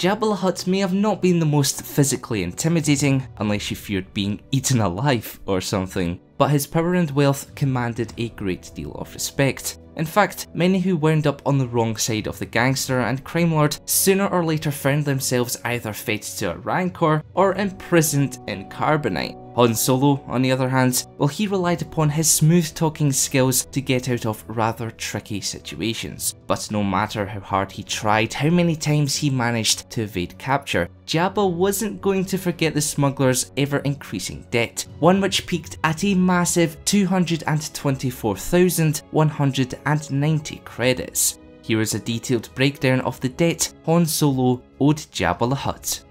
Jabba the Hutt may have not been the most physically intimidating, unless you feared being eaten alive or something, but his power and wealth commanded a great deal of respect. In fact, many who wound up on the wrong side of the gangster and crime lord sooner or later found themselves either fed to a rancor or imprisoned in carbonite. Han Solo, on the other hand, well, he relied upon his smooth talking skills to get out of rather tricky situations. But no matter how hard he tried, how many times he managed to evade capture, Jabba wasn't going to forget the smuggler's ever increasing debt, one which peaked at a massive 224,190 credits. Here is a detailed breakdown of the debt Han Solo owed Jabba the Hutt.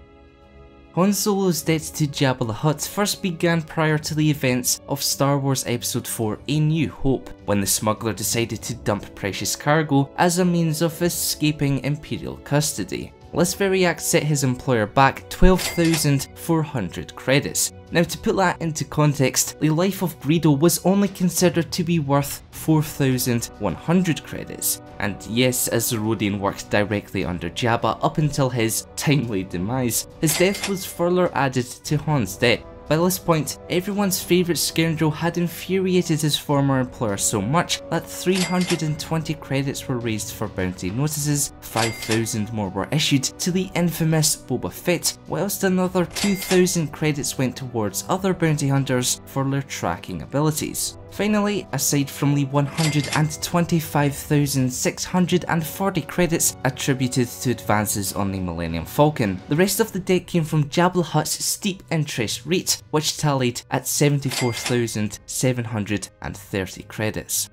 Han Solo's debt to Jabba the Hutt first began prior to the events of Star Wars Episode 4 A New Hope, when the smuggler decided to dump precious cargo as a means of escaping Imperial custody. This very act set his employer back 12,400 credits. Now, to put that into context, the life of Greedo was only considered to be worth 4,100 credits. And yes, as the Rodian worked directly under Jabba up until his timely demise, his death was further added to Han's debt. By this point, everyone's favourite scoundrel had infuriated his former employer so much that 320 credits were raised for bounty notices, 5,000 more were issued to the infamous Boba Fett, whilst another 2,000 credits went towards other bounty hunters for their tracking abilities. Finally, aside from the 125,640 credits attributed to advances on the Millennium Falcon, the rest of the debt came from Jabba the Hutt's steep interest rate, which tallied at 74,730 credits.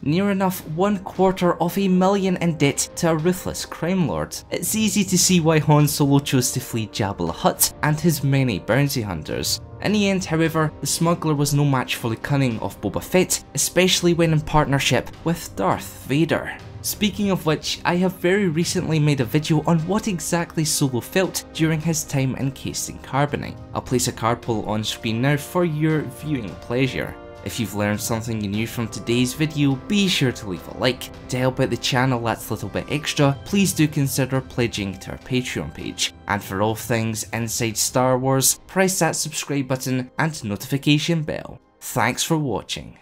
Near enough 250,000 in debt to a ruthless crime lord. It's easy to see why Han Solo chose to flee Jabba the Hutt and his many bounty hunters. In the end, however, the smuggler was no match for the cunning of Boba Fett, especially when in partnership with Darth Vader. Speaking of which, I have very recently made a video on what exactly Solo felt during his time encased in carbonite. I'll place a card poll on screen now for your viewing pleasure. If you've learned something new from today's video, be sure to leave a like. To help out the channel that's a little bit extra, please do consider pledging to our Patreon page. And for all things inside Star Wars, press that subscribe button and notification bell. Thanks for watching.